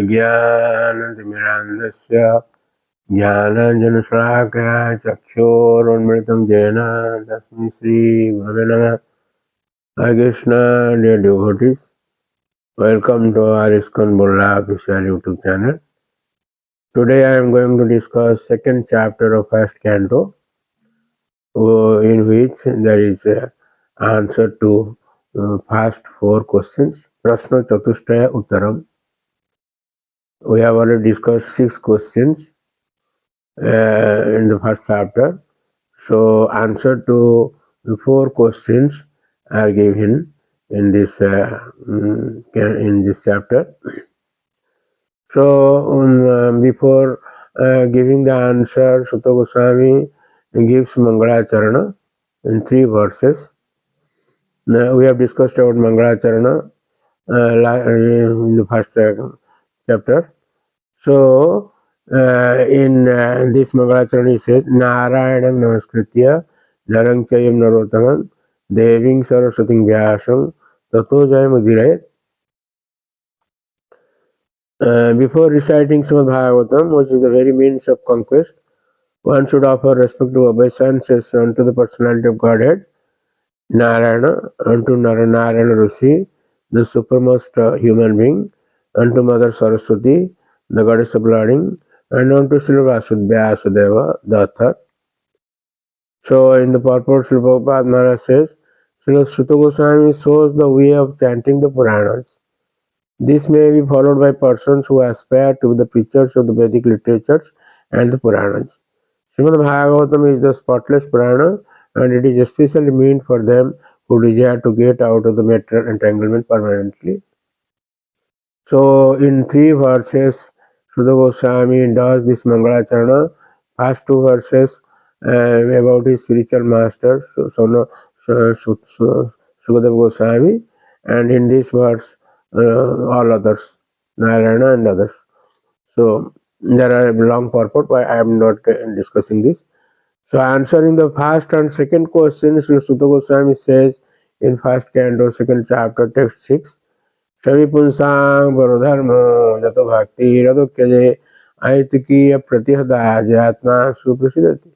अज्ञानतिमिरान्धस्य ज्ञानाञ्जनशलाकया चक्षुरुन्मिलितं येन तस्मै श्रीगुरवे नमः. Hare Krishna, dear devotees. Welcome to our Iskcon official YouTube channel. Today I am going to discuss second chapter of first canto, in which there is an answer to first four questions. Prashna Chatushtaya Uttaram. We have already discussed 6 questions in the first chapter. So answer to the 4 questions are given in this chapter. So before giving the answer, Sutta Goswami gives Mangalacharana in 3 verses. Now, we have discussed about Mangalacharana in the first chapter. So in this Mangalacharana he says, Narayanam Namaskritya Narang Chayam Narotamam Deving Saraswating Vyasam Tato Jayam Udhirayat. Before reciting Srimad Bhagavatam, which is the very means of conquest, one should offer respectful obeisances unto the personality of Godhead, Narayana, unto Narayana Rishi, the supremest human being, unto Mother Saraswati, the goddess of learning, and unto Srila Vyasadeva, the author. So in the purport, Srila Prabhupada Maharaj says, Srila Sutta Goswami shows the way of chanting the Puranas. This may be followed by persons who aspire to be the preachers of the Vedic literatures and the Puranas. Srimad Bhagavatam is the spotless Purana, and it is especially meant for them who desire to get out of the material entanglement permanently. So in 3 verses, Sutta Goswami does this Mangalacharana. First 2 verses about his spiritual master, Sukadeva Goswami, and in this verse, all others, Narayana and others. So there are a long purport, why I am not discussing this. So answering the first and second questions, Sutta Goswami says in first canto, second chapter, text 6, Shavi Punsang Parodharma Jato Bhakti Radokyaje Aitikiya Pratihada Jatma Suprasidati.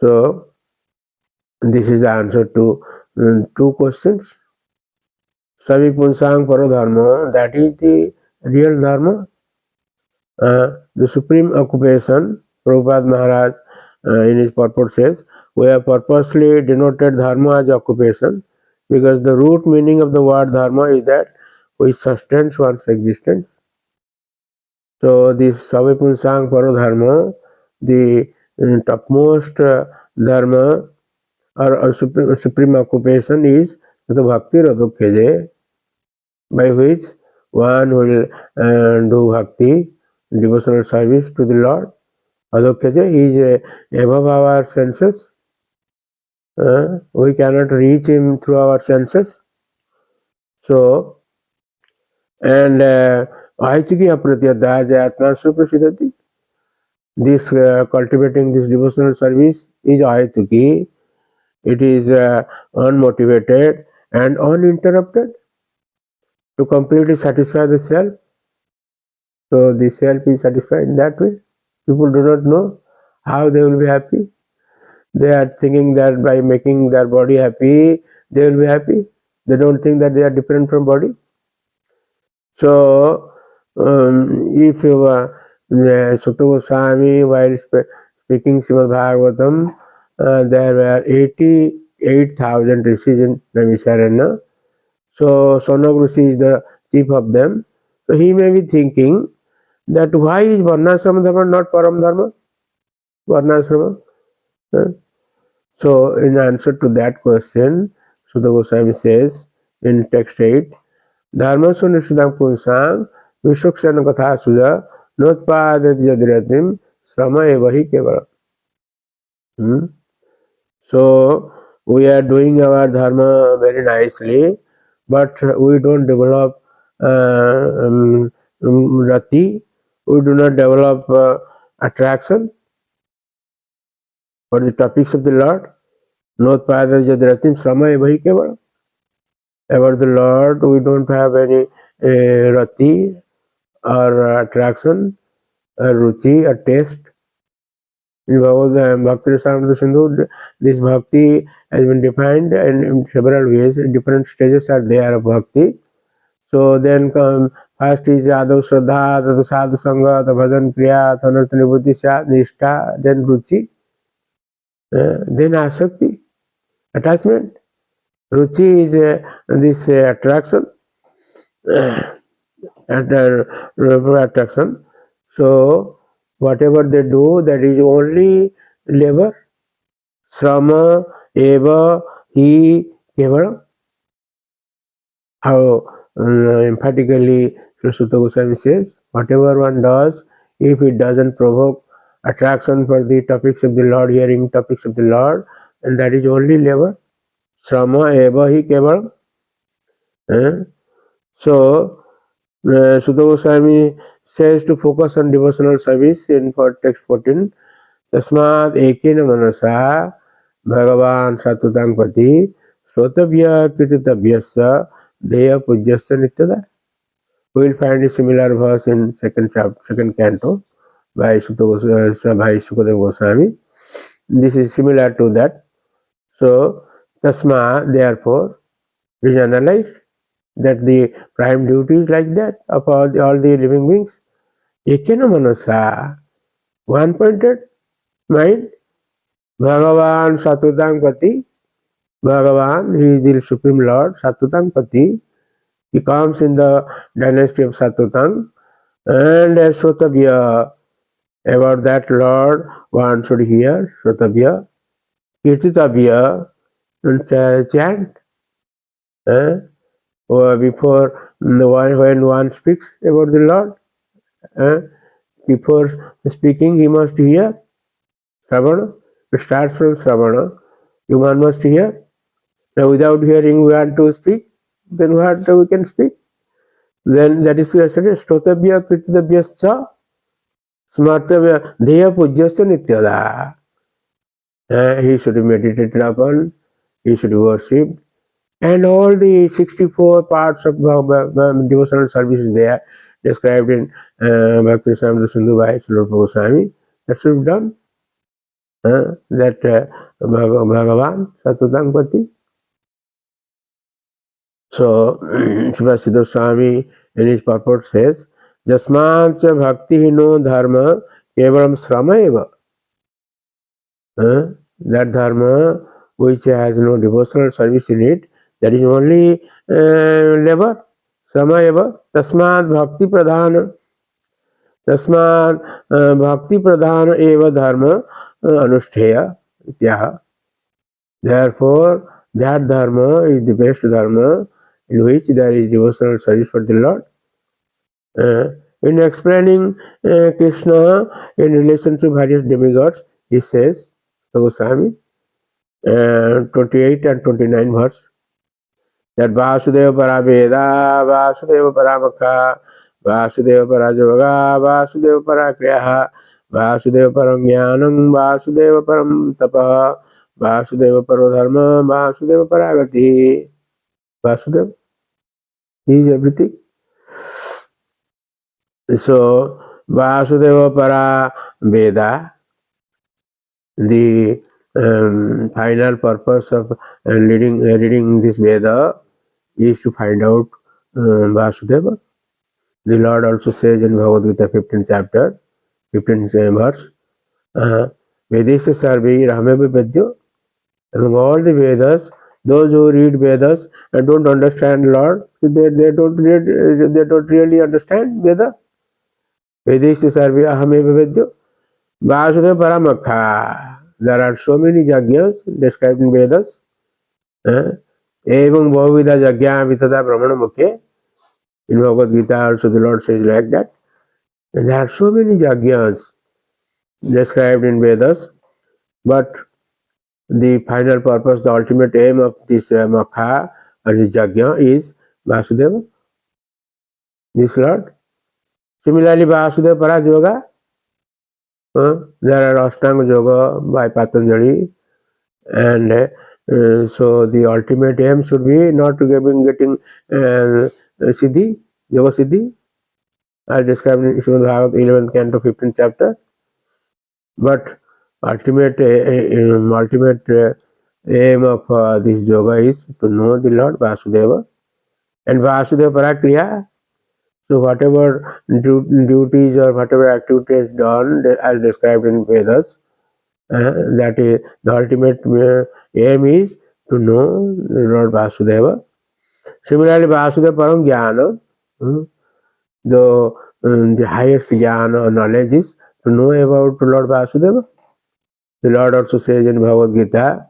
So this is the answer to 2 questions. Shavi Punsang Parodharma, that is the real dharma, the supreme occupation. Prabhupada Maharaj in his purport says, we have purposely denoted dharma as occupation because the root meaning of the word dharma is that which sustains one's existence. So this Savipunsang Parodharma, the topmost dharma or supreme occupation is the Bhakti Radokyaje, by which one will do bhakti, devotional service to the Lord. Adokyaje is above our senses. We cannot reach him through our senses. So, and Aitiki Apratiyadha Jayatma Suprasidati. This cultivating this devotional service is Aitiki. It is unmotivated and uninterrupted to completely satisfy the self. So the self is satisfied in that way. People do not know how they will be happy. They are thinking that by making their body happy, they will be happy. They don't think that they are different from body. So, if Sutta Goswami, while speaking Srimad Bhagavatam, there were 88,000 rishis in Naimisharanya. So, Sonag Rishi is the chief of them. So, he may be thinking that why is Varnashrama Dharma not Param Dharma? Varnashrama. So, in answer to that question, Sutta Goswami says in text 8, Dharma Sunishudam Punsang Vishukshana Katha Suja Notpadat Jadiratim Srama Evahi Kevala. So, we are doing our dharma very nicely, but we don't develop rati, we do not develop attraction for the topics of the Lord. Notpada Jadratim Srama Evahi Kevala. About the Lord, we don't have any rati or attraction or ruchi or taste. In Bhakti Rasamrita Sindhu, this bhakti has been defined in several ways. Different stages are there of bhakti. So then come first is Adav Shraddha, then Sadhu Sangha, the Bhajan Kriya, Sanartha Nibhuti Nishtha, then Ruchi, then Asakti, attachment. Ruchi is this attraction, attraction. So whatever they do, that is only labor. Srama, eva, he, kevalam. How emphatically Sutta Goswami says, whatever one does, if it doesn't provoke attraction for the topics of the Lord, hearing topics of the Lord, and that is only labor. Srama, eva, hi, kevalam. So, Sutta Goswami says to focus on devotional service in text 14. Tasmat ekena manasa Bhagavan Satutang Pati Sotavya Krititavyasa Deya Pujyasa Nityada. We will find a similar verse in second canto by Sukadeva Goswami. This is similar to that. So, Tasma, therefore, is analyzed that the prime duty is like that of all the living beings. Ekena manasa, one-pointed mind. Bhagavan Satutang Pati. Bhagavan, he is the Supreme Lord, Satutang Pati. He comes in the dynasty of Satutang. And Srotavya, about that Lord, one should hear, Srotavya. Kirtitavya, and chant. Or before, when one speaks about the Lord, before speaking, he must hear. Sravana. It starts from Sravana. One must hear. Now, without hearing, we want to speak. Then what we can speak? Then that is Stotabhya Krititavya Smartavya Deya Pujyasya Nityada. He should be meditated upon. He should be worshipped. And all the 64 parts of devotional service is there, described in Bhakti Rasamrita Sindhu by Srila Goswami. That should be done. That Bhagavan Satutang Pati. So, Siddha Swami in his purport says, Jasmat bhakti no dharma kevalam srama eva. That dharma which has no devotional service in it, that is only labor. Srama eva. Tasmat bhakti pradhana. Tasmat bhakti pradhana eva dharma anushtheya. Therefore, that dharma is the best dharma in which there is devotional service for the Lord. In explaining Krishna in relation to various demigods, he says, Goswami, 28 and 29 verse, that Vasudeva Parabheda, Vasudeva Paramakha, Vasudeva Parajavaga, Vasudeva Parakriyaha, Vasudeva Parangyanam, Vasudeva Param Tapaha, Vasudeva Parodharma, Vasudeva Paragati. Vasudeva, he is everything. So, Vasudeva Para Veda, the final purpose of reading this Veda is to find out Vasudeva. The Lord also says in Bhagavad Gita 15th chapter, 15th verse, Vedesya Sarve Rameva Vedyo. Among all the Vedas, those who read Vedas and don't understand Lord, they don't really understand Veda. Vedesya Sarve Ahameva Vedyo. Vasudeva Paramakha. There are so many yajnas described in Vedas. Evam Bhavavida Yajna Vitada Brahmana Mukhe. In Bhagavad Gita also the Lord says like that. And there are so many yajnas described in Vedas, but the final purpose, the ultimate aim of this Makha or this Yajna is Vasudeva, this Lord. Similarly, Vasudeva Paraj Yoga, there are Ashtanga Yoga by Patanjali, and so the ultimate aim should be not to getting Siddhi, Yoga Siddhi are described in Srimad Bhagavad 11th canto 15th chapter. But ultimate aim of this yoga is to know the Lord Vasudeva and Vasudeva Parakriya. So whatever duties or whatever activities done as described in Vedas, that is the ultimate aim is to know Lord Vasudeva. Similarly, Vasudeva Param Jnana, the highest jnana or knowledge is to know about Lord Vasudeva. The Lord also says in Bhagavad Gita,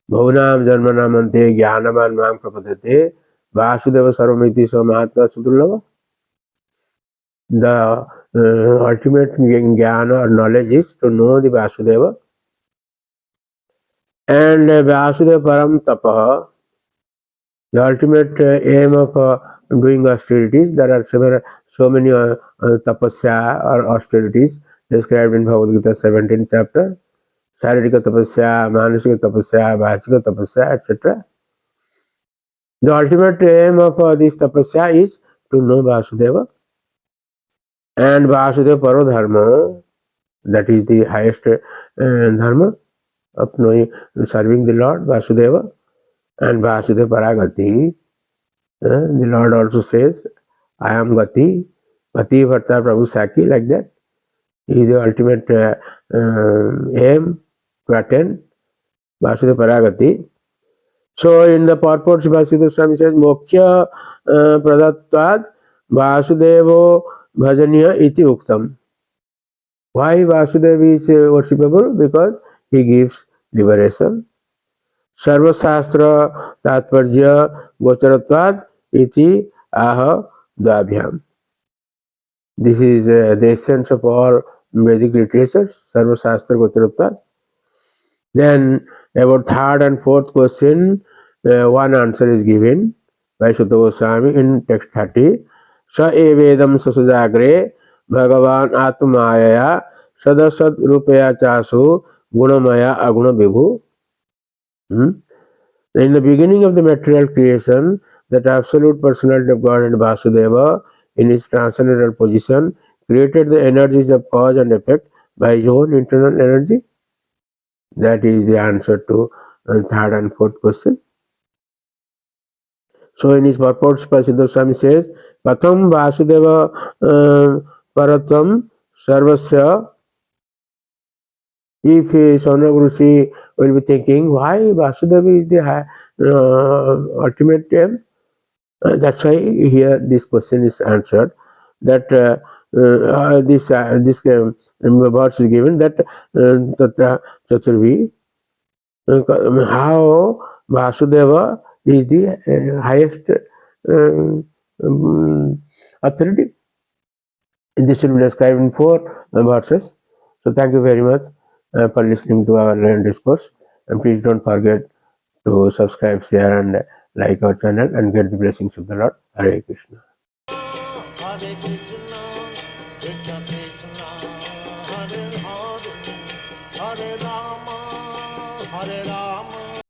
Bhavanam Janmanam Ante Jnanavan Mam Prapadate Vasudeva Sarvamiti Samahatma Sudurlava. The ultimate jnana or knowledge is to know the Vasudeva. And Vasudeva Param Tapaha, the ultimate aim of doing austerities. There are so many tapasya or austerities described in Bhagavad Gita 17th chapter. Sharirika tapasya, manasika tapasya, vachika tapasya, etc. The ultimate aim of this tapasya is to know Vasudeva. And Vasudeva Paro Dharma, that is the highest dharma of knowing, serving the Lord Vasudeva. And Vasudeva Paragati, the Lord also says, I am Gati, Gati Bharta Prabhu Saki, like that. He is the ultimate aim to attain Vasudeva Paragati. So in the purports, Vasudeva Swami says, Moksha Pradattvad Vasudevo Bhajaniya iti uktam. Why Vasudeva is worshipable? Because he gives liberation. Sarvashastra Tatparya Gocharatvad iti aha dvabhyam. This is the essence of all Vedic literatures, Sarvashastra Gocharatvad. Then about third and fourth question, one answer is given by Sutta Goswami in text 30. Sa evedam sasajagre Bhagavan Atmayaya Sadasat Rupaya Chasu Gunamaya Aguna Vibhu. In the beginning of the material creation, that absolute personality of God and Vasudeva in his transcendental position created the energies of cause and effect by his own internal energy. That is the answer to third and fourth question. So in his purports, Siddha Swami says, Katham Vasudeva Paratam Sarvasya. If Sonag Rushi will be thinking, why Vasudeva is the ultimate aim? That's why here this question is answered. That this verse is given that Tatra Chaturvi, how Vasudeva is the highest authority. This will be described in 4 verses. So thank you very much for listening to our learned discourse, and please don't forget to subscribe, share and like our channel and get the blessings of the Lord. Hare Krishna.